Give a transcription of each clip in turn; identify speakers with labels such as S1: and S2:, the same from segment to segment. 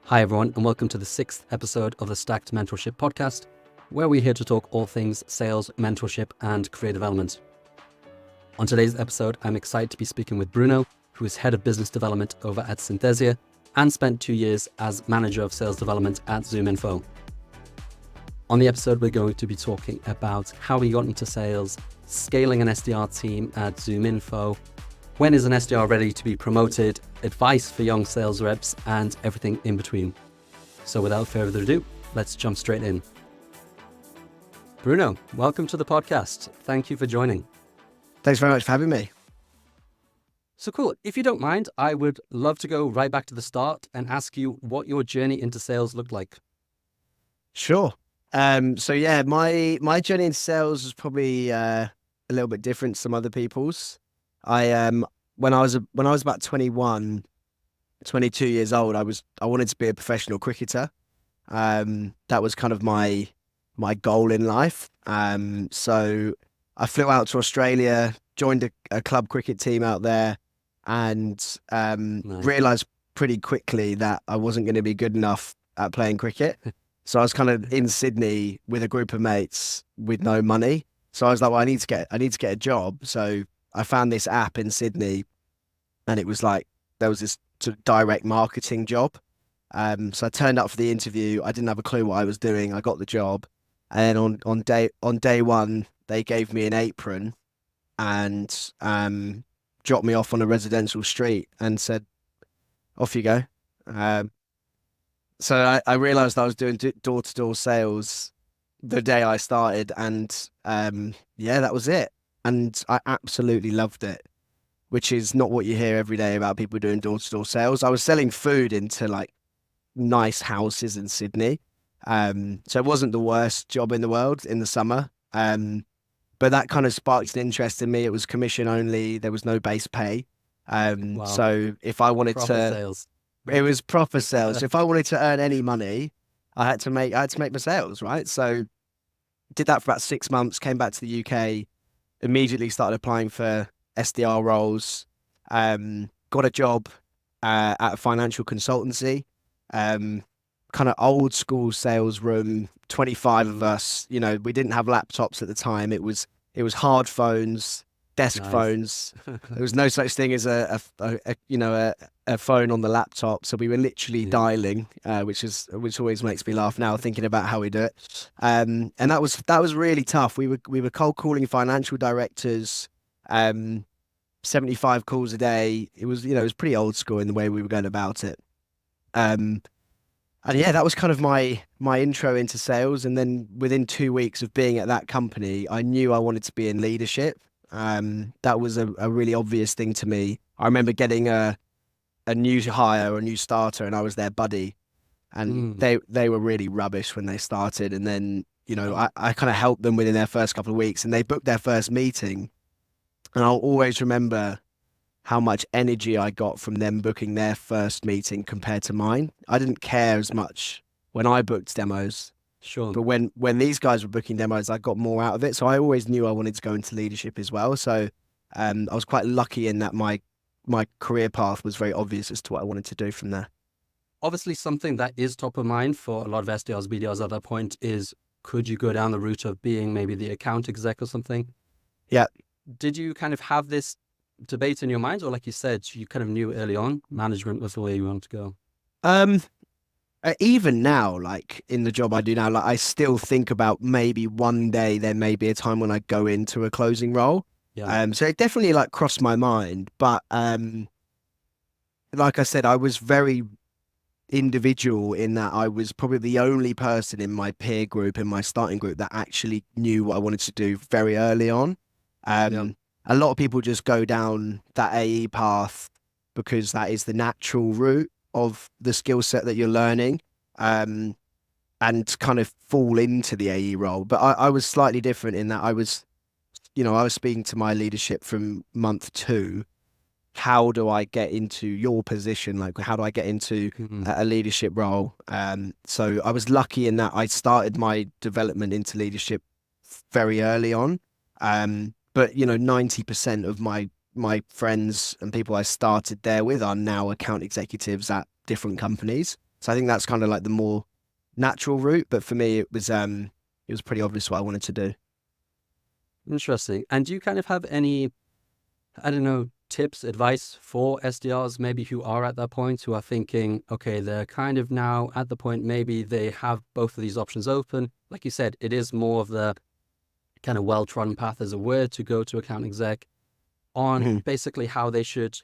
S1: Hi everyone, and welcome to the 6th episode of the Stacked Mentorship podcast, where we're here to talk all things sales, mentorship, and career development. On today's episode, I'm excited to be speaking with Bruno, who is Head of Business Development over at Synthesia and spent 2 years as Manager of Sales Development at ZoomInfo. On the episode, we're going to be talking about how he got into sales, scaling an SDR team at ZoomInfo, when is an SDR ready to be promoted, advice for young sales reps, and everything in between. So without further ado, let's jump straight in. Bruno, welcome to the podcast. Thank you for joining.
S2: Thanks very much for having me.
S1: So cool. If you don't mind, I would love to go right back to the start and ask you what your journey into sales looked like.
S2: Sure. My journey into sales was probably a little bit different to some other people's. When I was about 21, 22 years old, I wanted to be a professional cricketer. That was kind of my goal in life. So I flew out to Australia, joined a club cricket team out there, and realized pretty quickly that I wasn't going to be good enough at playing cricket. So I was kind of in Sydney with a group of mates with no money. So I was like, well, I need to get a job. So I found this app in Sydney, and it was like there was this sort of direct marketing job. So I turned up for the interview. I didn't have a clue what I was doing. I got the job, and on day one, they gave me an apron and dropped me off on a residential street and said, "Off you go." So I realised I was doing door-to-door sales the day I started, and that was it. And I absolutely loved it, which is not what you hear every day about people doing door-to-door sales. I was selling food into like nice houses in Sydney. So it wasn't the worst job in the world in the summer. But that kind of sparked an interest in me. It was commission only. There was no base pay.
S1: Wow.
S2: So if I wanted
S1: Sales.
S2: It was proper sales. If I wanted to earn any money, I had to make my sales, right? So did that for about 6 months, came back to the UK, immediately started applying for SDR roles, got a job at a financial consultancy, kind of old school sales room, 25 of us. You know, we didn't have laptops at the time. It was hard phones, desk phones. There was no such thing as a phone on the laptop. So we were literally dialing, which always makes me laugh now thinking about how we do it. And that was really tough. We were cold calling financial directors, 75 calls a day. It was pretty old school in the way we were going about it. And yeah, that was kind of my intro into sales. And then within 2 weeks of being at that company, I knew I wanted to be in leadership. That was a really obvious thing to me. I remember getting a new hire or a new starter, and I was their buddy, and they were really rubbish when they started. And then, I kind of helped them within their first couple of weeks, and they booked their first meeting. And I'll always remember how much energy I got from them booking their first meeting compared to mine. I didn't care as much when I booked demos.
S1: Sure.
S2: But when these guys were booking demos, I got more out of it. So I always knew I wanted to go into leadership as well. So I was quite lucky in that my career path was very obvious as to what I wanted to do from there.
S1: Obviously, something that is top of mind for a lot of SDRs, BDRs at that point is, could you go down the route of being maybe the account exec or something?
S2: Yeah.
S1: Did you kind of have this debate in your mind, or like you said, you kind of knew early on management was the way you wanted to go?
S2: Even now, like in the job I do now, like I still think about maybe one day there may be a time when I go into a closing role.
S1: Yeah.
S2: So it definitely like crossed my mind, but like I said, I was very individual in that I was probably the only person in my peer group, in my starting group, that actually knew what I wanted to do very early on. A lot of people just go down that AE path because that is the natural route of the skill set that you're learning, and kind of fall into the AE role. But I was slightly different in that I was speaking to my leadership from month 2. How do I get into your position? Like, how do I get into a leadership role? So I was lucky in that I started my development into leadership very early on. But 90% of my friends and people I started there with are now account executives at different companies. So I think that's kind of like the more natural route. But for me, it was pretty obvious what I wanted to do.
S1: Interesting. And do you kind of have any, I don't know, tips, advice for SDRs maybe who are at that point, who are thinking, okay, they're kind of now at the point, maybe they have both of these options open. Like you said, it is more of the kind of well-trodden path as a word to go to account exec on basically how they should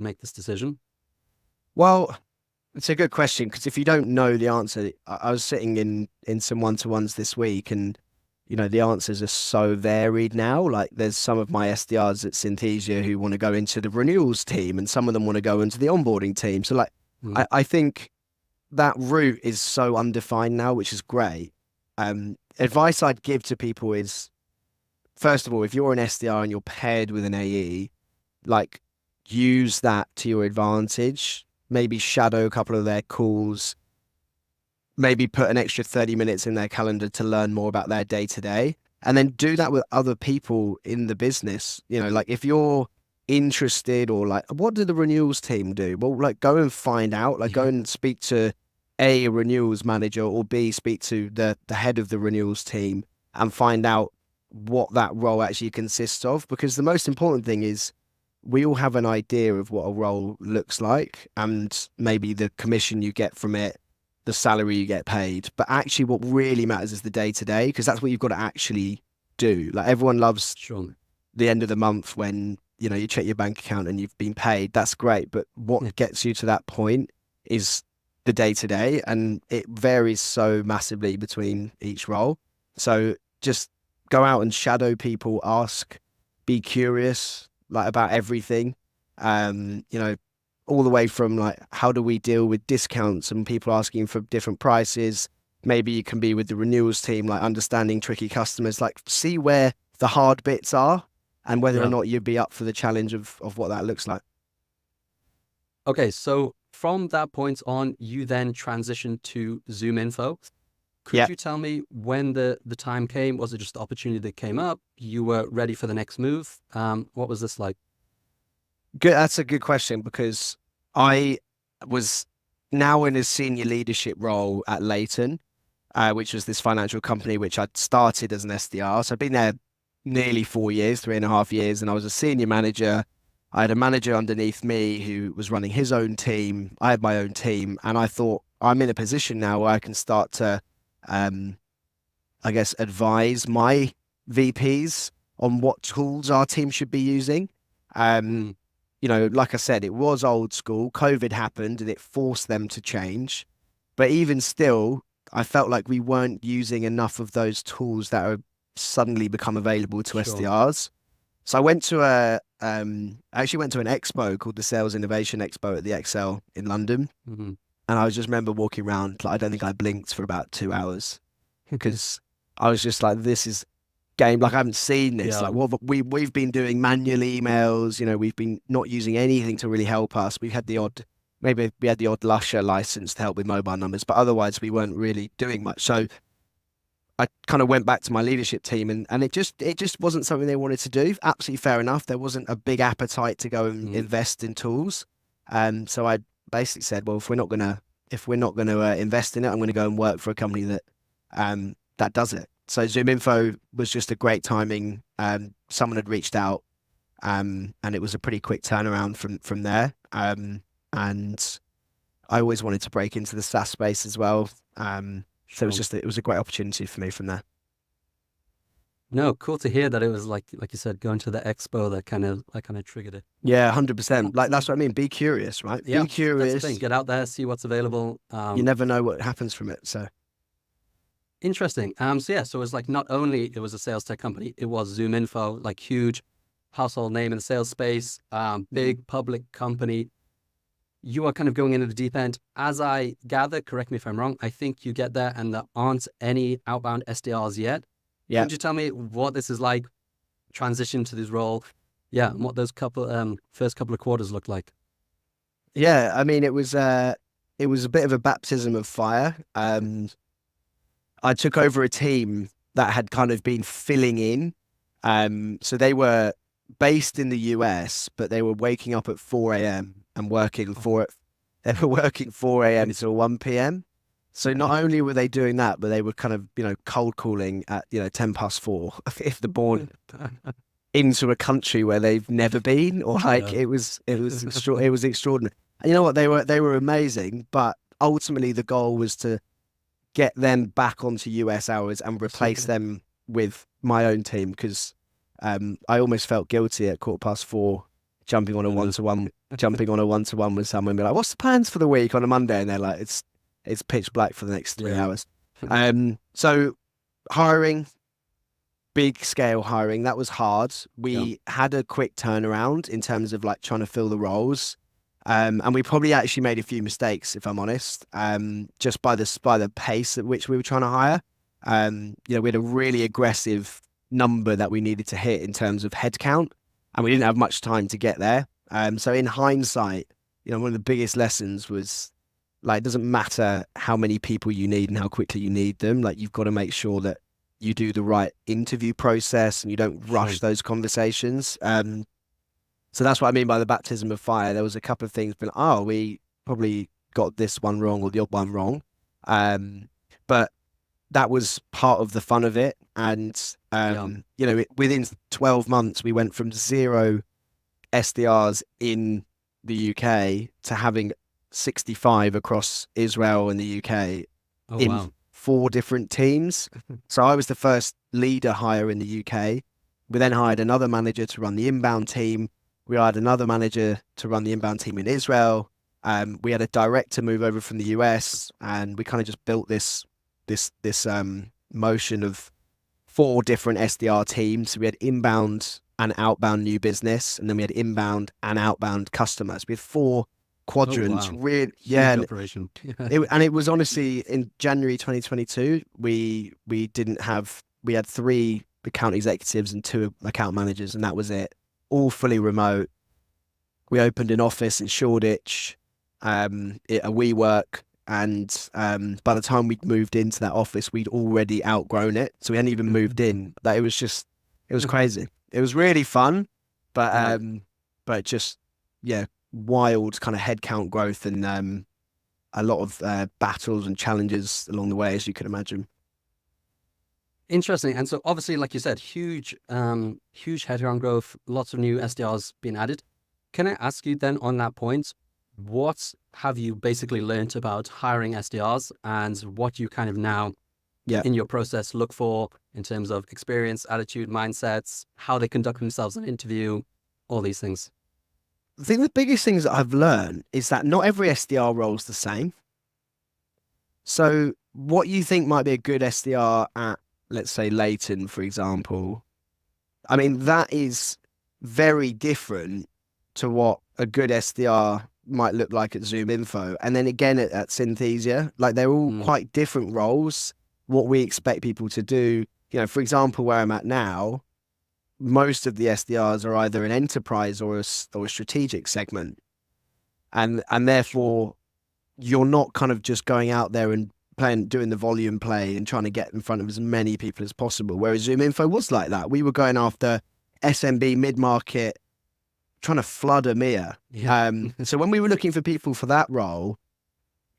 S1: make this decision.
S2: Well, it's a good question, because if you don't know the answer, I was sitting in some one-to-ones this week, and the answers are so varied now. Like, there's some of my SDRs at Synthesia who want to go into the renewals team, and some of them want to go into the onboarding team. So like, I think that route is so undefined now, which is great. Advice I'd give to people is, first of all, if you're an SDR and you're paired with an AE, like, use that to your advantage. Maybe shadow a couple of their calls, maybe put an extra 30 minutes in their calendar to learn more about their day to day, and then do that with other people in the business. Like, if you're interested, or like, what do the renewals team do? Well, like, go and find out, like, go and speak to a renewals manager, or B, speak to the head of the renewals team and find out what that role actually consists of. Because the most important thing is, we all have an idea of what a role looks like, and maybe the commission you get from it, the salary you get paid. But actually what really matters is the day to day, because that's what you've got to actually do. Like, everyone loves the end of the month when, you check your bank account and you've been paid. That's great. But what gets you to that point is the day to day, and it varies so massively between each role. So just go out and shadow people, ask, be curious, like, about everything. All the way from, like, how do we deal with discounts and people asking for different prices? Maybe you can be with the renewals team, like, understanding tricky customers, like, see where the hard bits are and whether or not you'd be up for the challenge of what that looks like.
S1: Okay, so from that point on, you then transitioned to ZoomInfo. Could you tell me when the time came? Was it just the opportunity that came up? You were ready for the next move? What was this like?
S2: Good. That's a good question, because I was now in a senior leadership role at Leighton, which was this financial company which I'd started as an SDR. So I'd been there nearly 4 years, 3.5 years, and I was a senior manager. I had a manager underneath me who was running his own team. I had my own team, and I thought, I'm in a position now where I can start to, I guess, advise my VPs on what tools our team should be using. Like I said, it was old school. COVID happened and it forced them to change. But even still, I felt like we weren't using enough of those tools that are suddenly become available to SDRs. So I went to I actually went to an expo called the Sales Innovation Expo at the Excel in London. And I just remember walking around, like, I don't think I blinked for about 2 hours, because I was just like, this is game. Like, I haven't seen this. Like, what we've been doing manual emails, we've been not using anything to really help us. We had the odd Lusher license to help with mobile numbers, but otherwise we weren't really doing much. So I kind of went back to my leadership team, and it just wasn't something they wanted to do. Absolutely fair enough. There wasn't a big appetite to go and invest in tools. So I basically said, well, if we're not gonna invest in it, I'm going to go and work for a company that does it. So ZoomInfo was just a great timing. Someone had reached out, and it was a pretty quick turnaround from there. And I always wanted to break into the SaaS space as well. So it was a great opportunity for me from there.
S1: No, cool to hear that it was like you said, going to the expo that kind of triggered it.
S2: Yeah, 100%. Like, that's what I mean. Be curious, right?
S1: Yeah,
S2: be curious.
S1: That's the thing. Get out there, see what's available.
S2: You never know what happens from it. So
S1: interesting. So it was like, not only it was a sales tech company, it was ZoomInfo, like, huge household name in the sales space, big public company. You are kind of going into the deep end. As I gather, correct me if I'm wrong, I think you get there and there aren't any outbound SDRs yet. Yeah. Could you tell me what this is like, transition to this role? Yeah, and what those first couple of quarters looked like?
S2: Yeah, I mean, it was a bit of a baptism of fire. I took over a team that had kind of been filling in. So they were based in the US, but they were waking up at 4 a.m. and working they were working 4 a.m. till 1 p.m. So not only were they doing that, but they were kind of, cold calling at, 10 past 4 if the born into a country where they've never been, or like it was extraordinary. And you know what? They were amazing, but ultimately the goal was to get them back onto US hours and replace them with my own team, because I almost felt guilty at 4:15 jumping on a one-to-one with someone and be like, what's the plans for the week on a Monday? And they're like, it's pitch black for the next 3 hours. So hiring, big scale hiring, that was hard. We had a quick turnaround in terms of like trying to fill the roles. And we probably actually made a few mistakes, if I'm honest, just by the pace at which we were trying to hire. We had a really aggressive number that we needed to hit in terms of headcount, and we didn't have much time to get there. So in hindsight, one of the biggest lessons was, like, it doesn't matter how many people you need and how quickly you need them. Like, you've got to make sure that you do the right interview process and you don't rush those conversations. So that's what I mean by the baptism of fire. There was a couple of things, but we probably got this one wrong or the other one wrong. But that was part of the fun of it. And, within 12 months, we went from 0 SDRs in the UK to having 65 across Israel and the UK in 4 different teams. So I was the first leader hire in the UK. We then hired another manager to run the inbound team. We hired another manager to run the inbound team in Israel. We had a director move over from the US, and we kind of just built this motion of 4 different SDR teams. We had inbound and outbound new business, and then we had inbound and outbound customers. We had 4 quadrants. Really,
S1: operation.
S2: And it was honestly in January 2022. We had 3 account executives and 2 account managers, and that was it. All fully remote. We opened an office in Shoreditch, a WeWork, and by the time we'd moved into that office, we'd already outgrown it. So we hadn't even moved in. That it was crazy. It was really fun, but just wild kind of headcount growth and a lot of battles and challenges along the way, as you can imagine.
S1: Interesting. And so obviously, like you said, huge headcount growth, lots of new SDRs being added. Can I ask you then on that point, what have you basically learned about hiring SDRs, and what you kind of now in your process look for in terms of experience, attitude, mindsets, how they conduct themselves in an interview, all these things?
S2: I think the biggest things that I've learned is that not every SDR role is the same. So what you think might be a good SDR at, let's say, Leighton, for example, I mean, that is very different to what a good SDR might look like at ZoomInfo. And then again at Synthesia, like, they're all quite different roles, what we expect people to do. For example, where I'm at now, most of the SDRs are either an enterprise or a strategic segment. And therefore, you're not kind of just going out there and doing the volume play and trying to get in front of as many people as possible. Whereas ZoomInfo was like that. We were going after SMB, mid-market, trying to flood EMEA. So when we were looking for people for that role,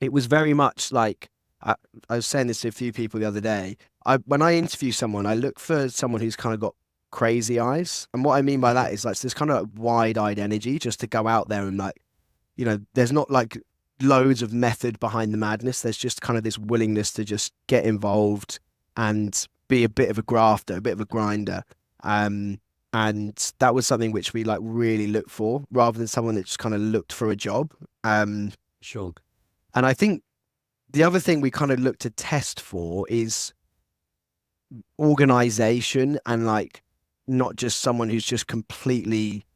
S2: it was very much like, I was saying this to a few people the other day. When I interview someone, I look for someone who's kind of got crazy eyes. And what I mean by that is, like, this kind of wide-eyed energy just to go out there and, like, there's not like loads of method behind the madness. There's just kind of this willingness to just get involved and be a bit of a grafter, a bit of a grinder. And that was something which we, like, really looked for, rather than someone that just kind of looked for a job.
S1: Sure.
S2: And I think the other thing we kind of look to test for is organization, and, like, not just someone who's just completely,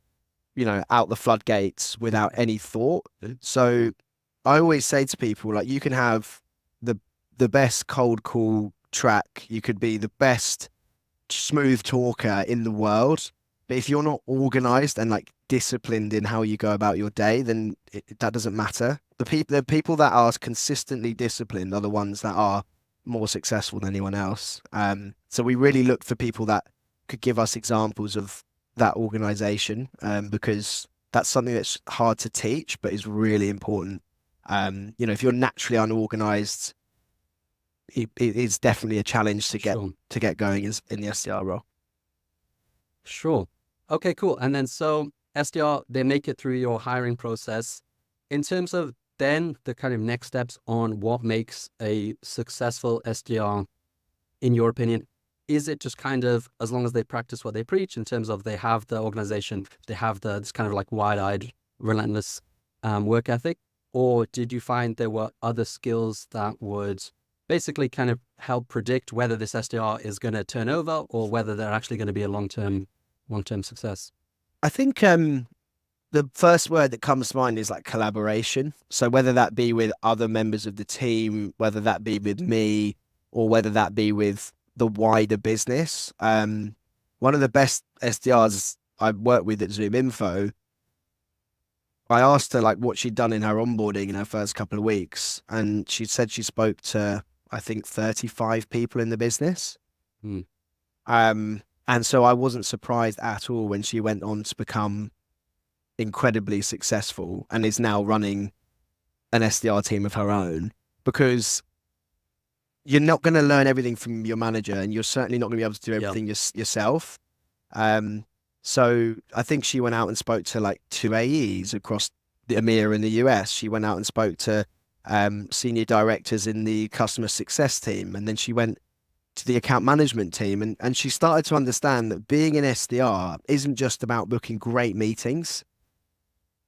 S2: out the floodgates without any thought. So I always say to people, like, you can have the best cold call track, you could be the best smooth talker in the world, but if you're not organized and, like, disciplined in how you go about your day, then that doesn't matter. The people that are consistently disciplined are the ones that are more successful than anyone else. So we really look for people that could give us examples of that organization, because that's something that's hard to teach, but is really important. If you're naturally unorganized, it's definitely a challenge to
S1: Sure.
S2: get going in the SDR role.
S1: Sure. Okay, cool. And then so SDR, they make it through your hiring process. In terms of then the kind of next steps on what makes a successful SDR, in your opinion, is it just kind of as long as they practice what they preach in terms of they have the organization, they have this kind of like wide-eyed, relentless work ethic? Or did you find there were other skills that would basically kind of help predict whether this SDR is going to turn over or whether they're actually going to be a long-term success?
S2: I think the first word that comes to mind is like collaboration. So whether that be with other members of the team, whether that be with me, or whether that be with the wider business. One of the best SDRs I've worked with at ZoomInfo, I asked her like what she'd done in her onboarding in her first couple of weeks, and she said she spoke to, I think, 35 people in the business.
S1: Hmm.
S2: And so I wasn't surprised at all when she went on to become incredibly successful and is now running an SDR team of her own, because you're not going to learn everything from your manager, and you're certainly not going to be able to do everything yourself. So I think she went out and spoke to like 2 AEs across the EMEA and the US. She went out and spoke to senior directors in the customer success team. And then she went to the account management team, and she started to understand that being an SDR isn't just about booking great meetings.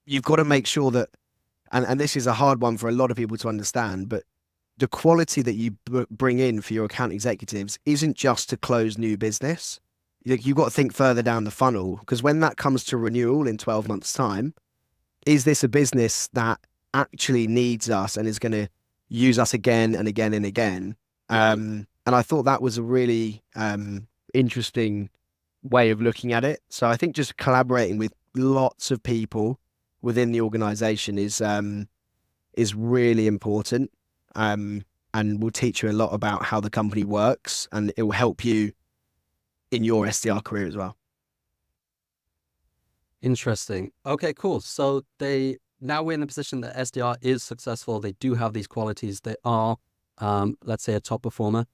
S2: You've got to make sure that, and this is a hard one for a lot of people to understand, but the quality that you bring in for your account executives isn't just to close new business. You've got to think further down the funnel, because when that comes to renewal in 12 months' time, is this a business that actually needs us and is going to use us again and again and again? And I thought that was a really interesting way of looking at it. So I think just collaborating with lots of people within the organization is really important, and will teach you a lot about how the company works, and it will help you in your SDR career as well.
S1: Interesting. Okay, cool. So now we're in the position that SDR is successful. They do have these qualities. They are, let's say, a top performer.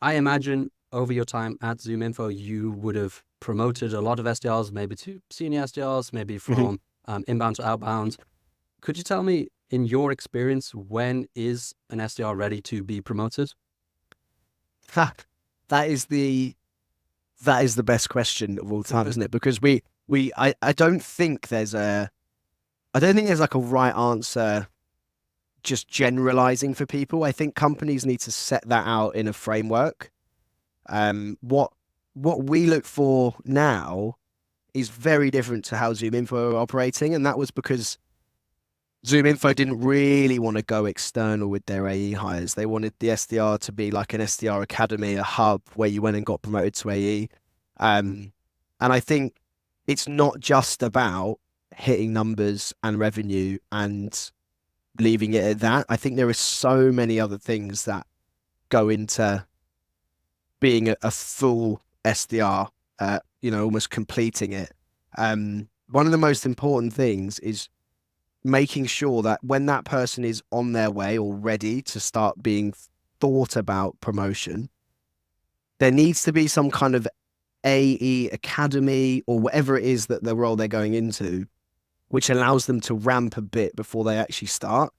S1: I imagine over your time at ZoomInfo, you would have promoted a lot of SDRs, maybe to senior SDRs, maybe from inbound to outbound. Could you tell me, in your experience, when is an SDR ready to be promoted?
S2: That is the best question of all time, isn't it? Because I don't think there's like a right answer just generalizing for people. I think companies need to set that out in a framework. What we look for now is very different to how ZoomInfo are operating, and that was because ZoomInfo didn't really want to go external with their AE hires. They wanted the SDR to be like an SDR academy, a hub where you went and got promoted to AE. And I think it's not just about hitting numbers and revenue and leaving it at that. I think there are so many other things that go into being a full SDR, almost completing it. One of the most important things is making sure that when that person is on their way or ready to start being thought about promotion, there needs to be some kind of AE academy or whatever it is that the role they're going into, which allows them to ramp a bit before they actually start.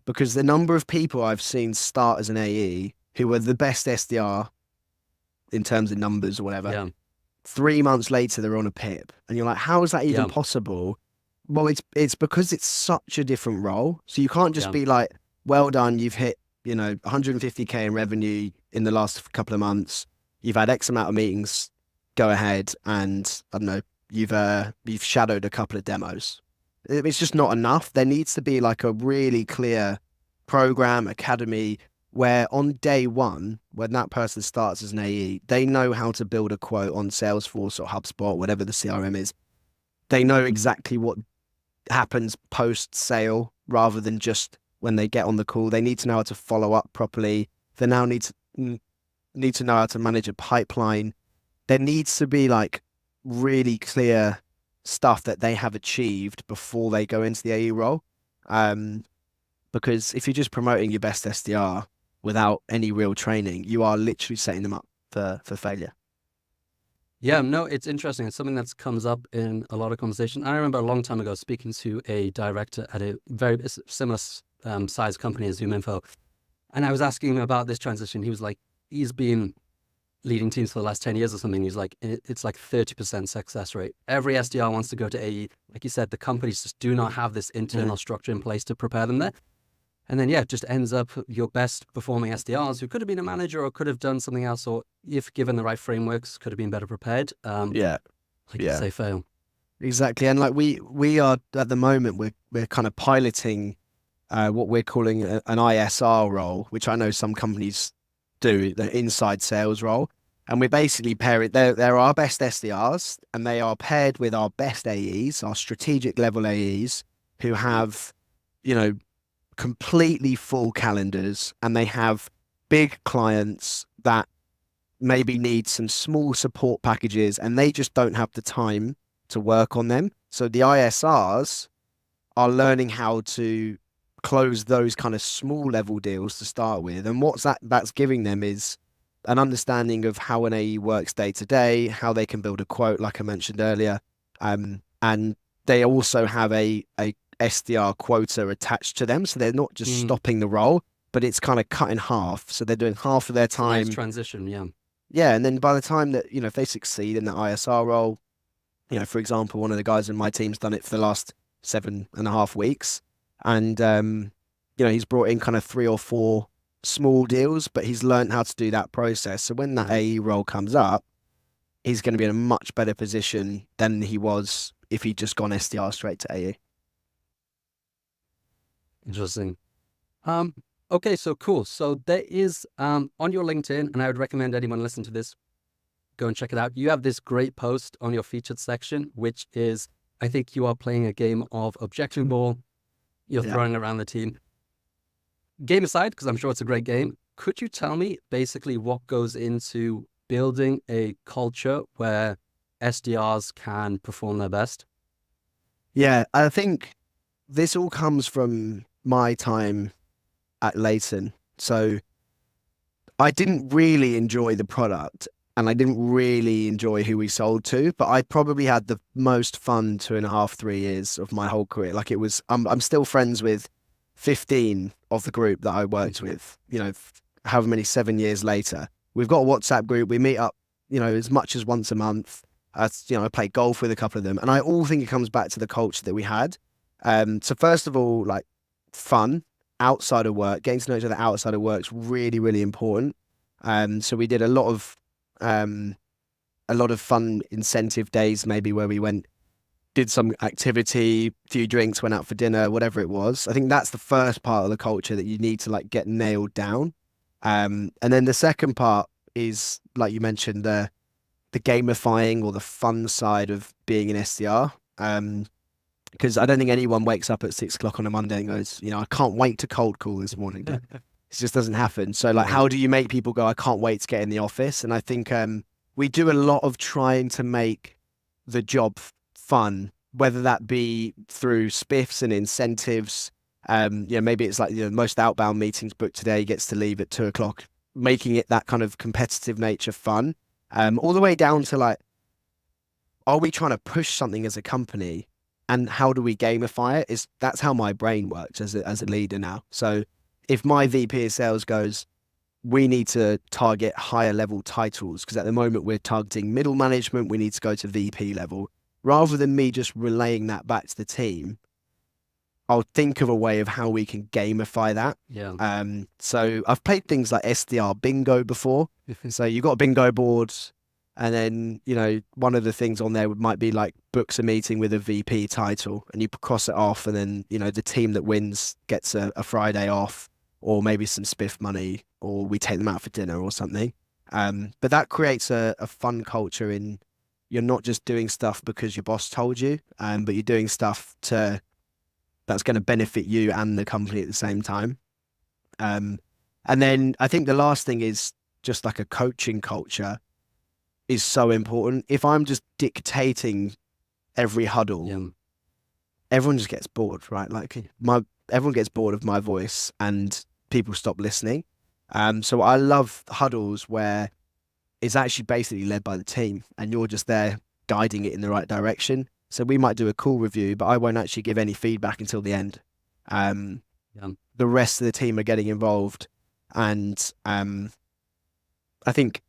S2: Because the number of people I've seen start as an AE who were the best SDR in terms of numbers or whatever, 3 months later they're on a PIP, and you're like, how is that even possible? Well, it's because it's such a different role. So you can't just be like, well done, you've hit 150K in revenue in the last couple of months, you've had X amount of meetings, go ahead, and I don't know, you've shadowed a couple of demos. It's just not enough. There needs to be like a really clear program, academy, where on day one, when that person starts as an AE, they know how to build a quote on Salesforce or HubSpot, whatever the CRM is. They know exactly what happens post-sale rather than just when they get on the call. They need to know how to follow up properly. They now need to know how to manage a pipeline. There needs to be like really clear stuff that they have achieved before they go into the AE role. because if you're just promoting your best SDR without any real training, you are literally setting them up for failure.
S1: Yeah, no, it's interesting. It's something that comes up in a lot of conversation. I remember a long time ago speaking to a director at a very similar size company as ZoomInfo, and I was asking him about this transition. He was like, he's been leading teams for the last 10 years or something. He's like, it's like 30% success rate. Every SDR wants to go to AE. Like you said, the companies just do not have this internal structure in place to prepare them there. And then, yeah, it just ends up your best performing SDRs who could have been a manager or could have done something else, or if given the right frameworks, could have been better prepared.
S2: Yeah.
S1: Like you say, fail.
S2: Exactly. And like we are at the moment, we're kind of piloting what we're calling an ISR role, which I know some companies do, the inside sales role. And we basically pair it, they're our best SDRs, and they are paired with our best AEs, our strategic level AEs, who have, you know, completely full calendars, and they have big clients that maybe need some small support packages, and they just don't have the time to work on them. So the ISRs are learning how to close those kind of small level deals to start with. And that's giving them is an understanding of how an AE works day to day, how they can build a quote, like I mentioned earlier. And they also have a SDR quota attached to them. So they're not just stopping the role, but it's kind of cut in half. So they're doing half of their time.
S1: Nice transition, yeah.
S2: Yeah. And then by the time that, you know, if they succeed in the ISR role, you know, for example, one of the guys in my team's done it for the last 7.5 weeks. And, you know, he's brought in kind of 3 or 4 small deals, but he's learned how to do that process. So when that AE role comes up, he's going to be in a much better position than he was if he'd just gone SDR straight to AE.
S1: Interesting. Okay, so cool. So there is on your LinkedIn, and I would recommend anyone listen to this, go and check it out. You have this great post on your featured section, which is, I think you are playing a game of objection ball. You're throwing around the team. Game aside, because I'm sure it's a great game, could you tell me basically what goes into building a culture where SDRs can perform their best?
S2: Yeah, I think this all comes from my time at Leighton. So I didn't really enjoy the product, and I didn't really enjoy who we sold to, but I probably had the most fun 2.5, 3 years of my whole career. Like, it was, I'm still friends with 15 of the group that I worked with, you know, however many, 7 years later. We've got a WhatsApp group. We meet up, you know, as much as once a month. You know, I play golf with a couple of them, and I all think it comes back to the culture that we had. So first of all, like, fun outside of work, getting to know each other outside of work is really, really important. So we did a lot of fun incentive days, maybe, where we did some activity, few drinks, went out for dinner, whatever it was. I think that's the first part of the culture that you need to like get nailed down. And then the second part is, like you mentioned, the gamifying or the fun side of being an SDR. Because I don't think anyone wakes up at 6 o'clock on a Monday and goes, you know, I can't wait to cold call this morning. It just doesn't happen. So like, how do you make people go, I can't wait to get in the office? And I think we do a lot of trying to make the job fun, whether that be through spiffs and incentives. You know, maybe it's like, you know, most outbound meetings booked today gets to leave at 2 o'clock, making it that kind of competitive nature fun. All the way down to like, are we trying to push something as a company, and how do we gamify it? That's how my brain works as a leader now. So if my VP of sales goes, we need to target higher level titles, because at the moment we're targeting middle management, we need to go to VP level. Rather than me just relaying that back to the team, I'll think of a way of how we can gamify that.
S1: Yeah.
S2: So I've played things like SDR bingo before. So you've got a bingo board, and then, you know, one of the things on there might be like books a meeting with a VP title, and you cross it off, and then, you know, the team that wins gets a Friday off, or maybe some spiff money, or we take them out for dinner or something. But that creates a fun culture in, you're not just doing stuff because your boss told you, but you're doing stuff that's going to benefit you and the company at the same time. And then I think the last thing is just like a coaching culture is so important. If I'm just dictating every huddle, everyone just gets bored, right? Like everyone gets bored of my voice and people stop listening. So I love huddles where it's actually basically led by the team and you're just there guiding it in the right direction. So we might do a call review, but I won't actually give any feedback until the end. The rest of the team are getting involved, and I think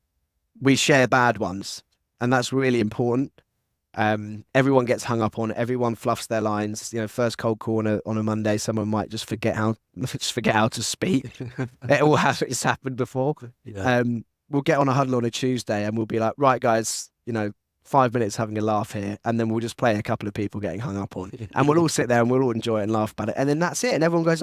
S2: we share bad ones, and that's really important. Everyone gets hung up on. Everyone fluffs their lines. First cold call on a Monday, someone might just forget how to speak. It all has it's happened before.
S1: Yeah.
S2: We'll get on a huddle on a Tuesday, and we'll be like, right, guys, 5 minutes having a laugh here, and then we'll just play a couple of people getting hung up on, and we'll all sit there and we'll all enjoy it and laugh about it, and then that's it, and everyone goes,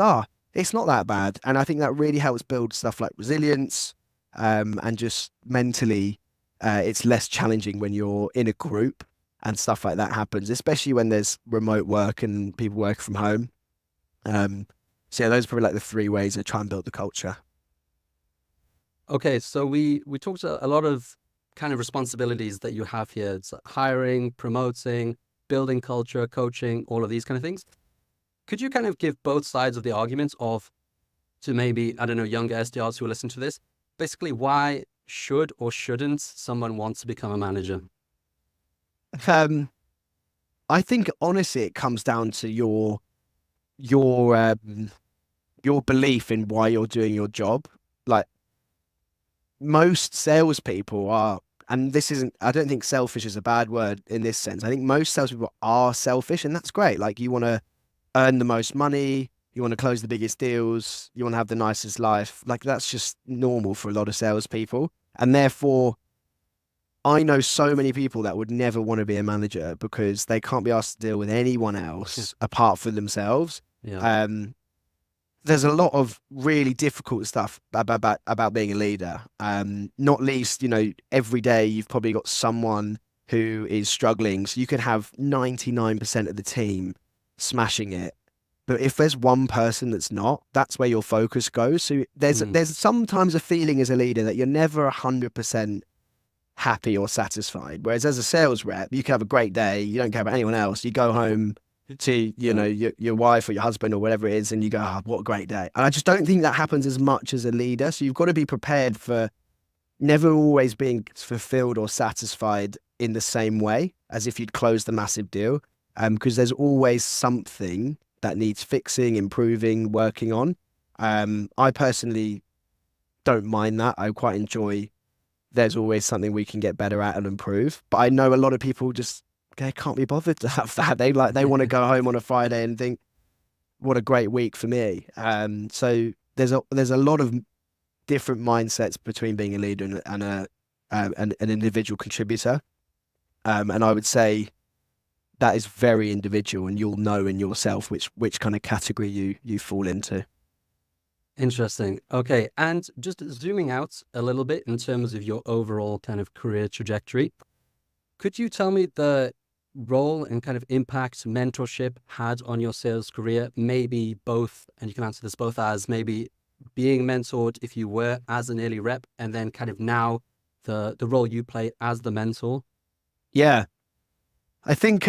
S2: it's not that bad. And I think that really helps build stuff like resilience, and just mentally, it's less challenging when you're in a group and stuff like that happens, especially when there's remote work and people work from home. So yeah, those are probably like the 3 ways I try and build the culture.
S1: Okay, so we talked a lot of kind of responsibilities that you have here. It's hiring, promoting, building culture, coaching, all of these kind of things. Could you kind of give both sides of the argument to maybe, I don't know, younger SDRs who listen to this, basically why should or shouldn't someone want to become a manager?
S2: I think honestly, it comes down to your belief in why you're doing your job. Like, most salespeople are, and I don't think selfish is a bad word in this sense. I think most salespeople are selfish, and that's great. Like, you want to earn the most money, you want to close the biggest deals, you want to have the nicest life. Like, that's just normal for a lot of salespeople. And therefore, I know so many people that would never want to be a manager because they can't be asked to deal with anyone else apart from themselves.
S1: Yeah.
S2: There's a lot of really difficult stuff about being a leader. Not least, every day you've probably got someone who is struggling. So you could have 99% of the team smashing it. But if there's one person that's not, that's where your focus goes. So there's sometimes a feeling as a leader that you're never 100% happy or satisfied. Whereas as a sales rep, you can have a great day. You don't care about anyone else. You go home to your wife or your husband or whatever it is, and you go, what a great day. And I just don't think that happens as much as a leader. So you've got to be prepared for never always being fulfilled or satisfied in the same way as if you'd closed the massive deal, because there's always something that needs fixing, improving, working on. I personally don't mind that. I quite enjoy there's always something we can get better at and improve. But I know a lot of people just, they can't be bothered to have that. They want to go home on a Friday and think, what a great week for me. So there's a lot of different mindsets between being a leader and an individual contributor. And I would say that is very individual, and you'll know in yourself which kind of category you fall into.
S1: Interesting. Okay. And just zooming out a little bit in terms of your overall kind of career trajectory, could you tell me the role and kind of impact mentorship had on your sales career? Maybe both, and you can answer this both as maybe being mentored if you were as an early rep, and then kind of now the role you play as the mentor.
S2: Yeah. I think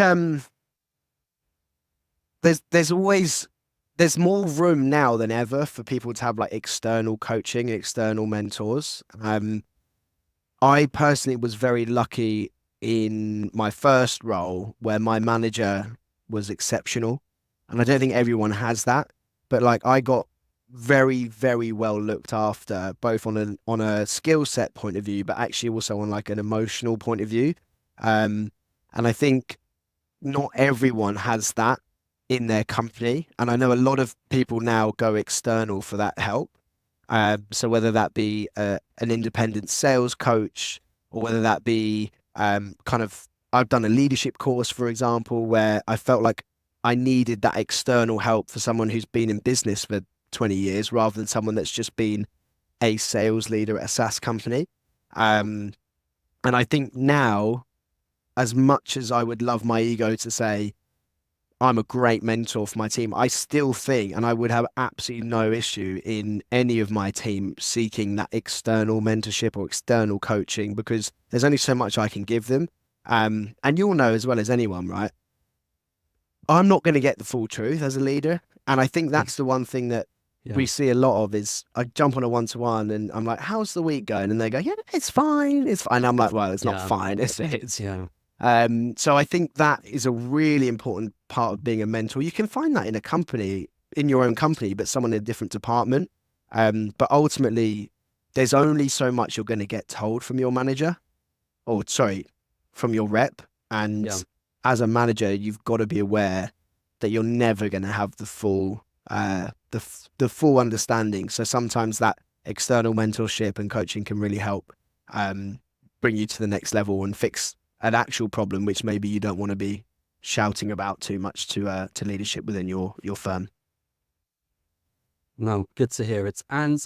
S2: there's more room now than ever for people to have like external coaching, external mentors. I personally was very lucky in my first role where my manager was exceptional, and I don't think everyone has that, but like I got very, very well looked after, both on a skill set point of view, but actually also on like an emotional point of view. And I think not everyone has that in their company. And I know a lot of people now go external for that help. So whether that be an independent sales coach, or whether that be I've done a leadership course, for example, where I felt like I needed that external help for someone who's been in business for 20 years rather than someone that's just been a sales leader at a SaaS company. And I think now, as much as I would love my ego to say I'm a great mentor for my team, I still think, and I would have absolutely no issue in any of my team seeking that external mentorship or external coaching, because there's only so much I can give them. And you'll know as well as anyone, right? I'm not going to get the full truth as a leader. And I think that's the one thing that
S1: Yeah.
S2: we see a lot of is I jump on a one-to-one and I'm like, how's the week going? And they go, yeah, it's fine. It's fine. And I'm like, well, it's not fine. It's
S1: Yeah.
S2: So I think that is a really important part of being a mentor. You can find that in a company, in your own company, but someone in a different department. But ultimately, there's only so much you're going to get told from your manager, or sorry, from your rep. And as a manager, you've got to be aware that you're never going to have the full the full understanding. So sometimes that external mentorship and coaching can really help bring you to the next level and fix an actual problem, which maybe you don't want to be shouting about too much to leadership within your firm.
S1: No, good to hear it. And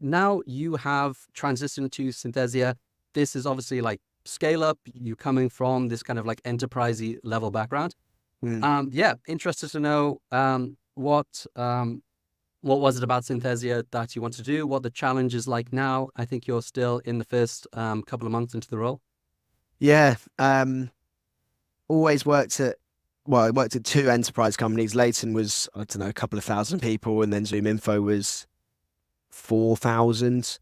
S1: now you have transitioned to Synthesia. This is obviously like scale up. You coming from this kind of like enterprisey level background. Interested to know what was it about Synthesia that you want to do? What the challenge is like now? I think you're still in the first couple of months into the role.
S2: Yeah, always worked at I worked at 2 enterprise companies. Leighton was, I don't know, a couple of thousand people, and then ZoomInfo was 4,000.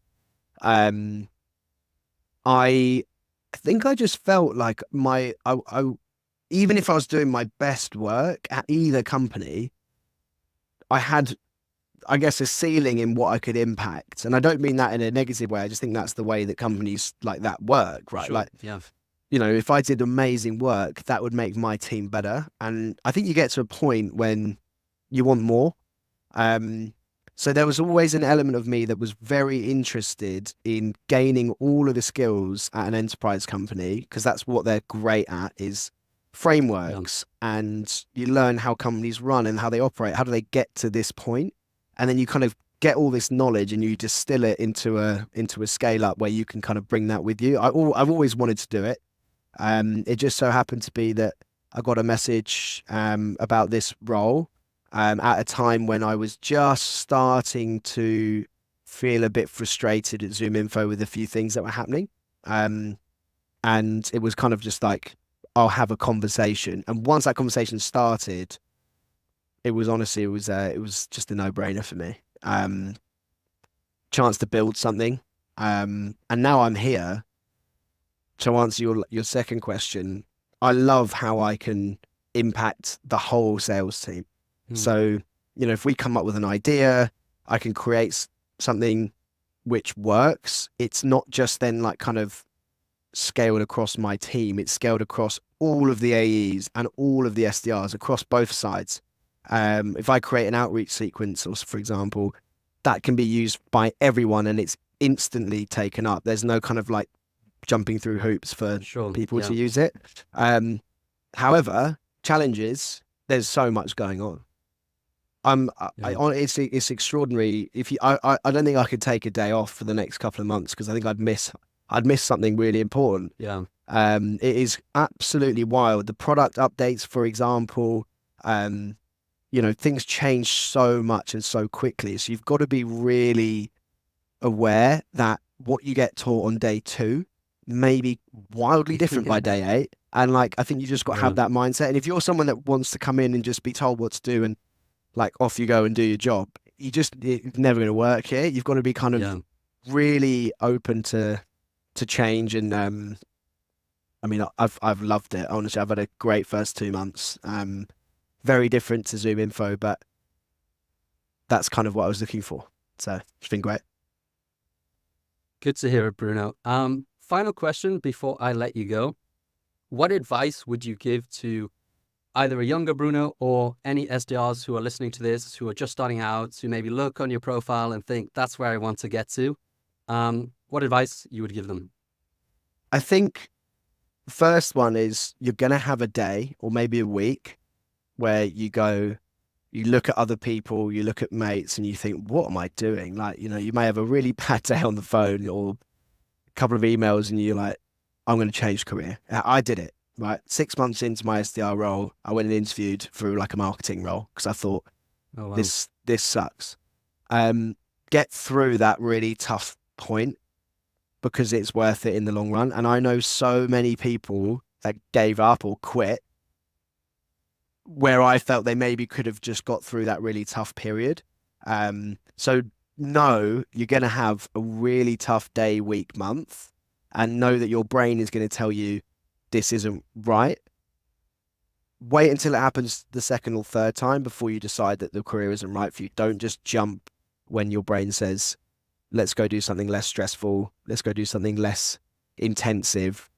S2: I think I just felt like even if I was doing my best work at either company, I had, I guess, a ceiling in what I could impact. And I don't mean that in a negative way. I just think that's the way that companies like that work, right?
S1: Sure.
S2: Like,
S1: yeah.
S2: You know, if I did amazing work, that would make my team better. And I think you get to a point when you want more. So there was always an element of me that was very interested in gaining all of the skills at an enterprise company, because that's what they're great at, is frameworks. And you learn how companies run and how they operate. How do they get to this point? And then you kind of get all this knowledge and you distill it into a scale up where you can kind of bring that with you. I've always wanted to do it. It just so happened to be that I got a message about this role at a time when I was just starting to feel a bit frustrated at ZoomInfo with a few things that were happening. And it was kind of just like, I'll have a conversation. And once that conversation started, it was just a no-brainer for me. Chance to build something. And now I'm here. To answer your second question, I love how I can impact the whole sales team. So, you know, if we come up with an idea, I can create something which works. It's not just then like kind of scaled across my team. It's scaled across all of the AEs and all of the SDRs across both sides. If I create an outreach sequence, or for example, that can be used by everyone and it's instantly taken up. There's no kind of like jumping through hoops for people to use it. However, challenges, there's so much going on. It's extraordinary. I don't think I could take a day off for the next couple of months, because I think I'd miss something really important. It is absolutely wild. The product updates, for example, you know, things change so much and so quickly. So you've got to be really aware that what you get taught on day 2 may be wildly different by day 8. And like, I think you just got to have that mindset. And if you're someone that wants to come in and just be told what to do and like off you go and do your job, it's never going to work here. You've got to be kind of really open to change. And I mean, I've loved it. Honestly, I've had a great first 2 months. Very different to ZoomInfo, but that's kind of what I was looking for. So it's been great.
S1: Good to hear it, Bruno. Final question before I let you go. What advice would you give to either a younger Bruno or any SDRs who are listening to this, who are just starting out, who maybe look on your profile and think that's where I want to get to? What advice you would give them?
S2: I think the first one is you're going to have a day or maybe a week where you look at other people, you look at mates and you think, what am I doing? Like, you know, you may have a really bad day on the phone or a couple of emails and you're like, I'm going to change career. I did it, right? 6 months into my SDR role, I went and interviewed for like a marketing role because I thought, this sucks. Get through that really tough point because it's worth it in the long run. And I know so many people that gave up or quit where I felt they maybe could have just got through that really tough period. So know you're going to have a really tough day, week, month, and know that your brain is going to tell you this isn't right. Wait until it happens the second or third time before you decide that the career isn't right for you. Don't just jump when your brain says, let's go do something less stressful. Let's go do something less intensive.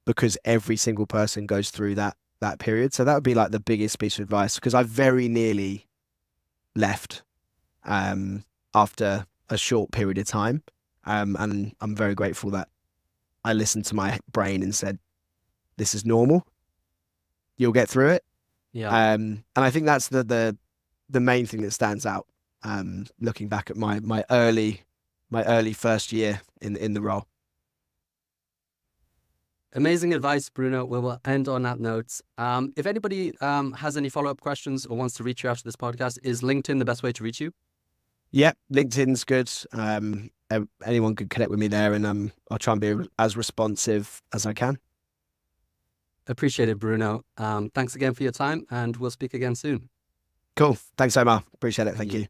S2: Because every single person goes through that period. So that would be like the biggest piece of advice, because I very nearly left after a short period of time. And I'm very grateful that I listened to my brain and said, this is normal. You'll get through it.
S1: Yeah.
S2: And I think that's the main thing that stands out. Looking back at my early first year in the role.
S1: Amazing advice, Bruno. We will end on that note. If anybody has any follow-up questions or wants to reach you after this podcast, is LinkedIn the best way to reach you?
S2: Yeah, LinkedIn's good. Anyone can connect with me there, and I'll try and be as responsive as I can.
S1: Appreciate it, Bruno. Thanks again for your time, and we'll speak again soon.
S2: Cool. Thanks, Omar. Appreciate it. Thank you.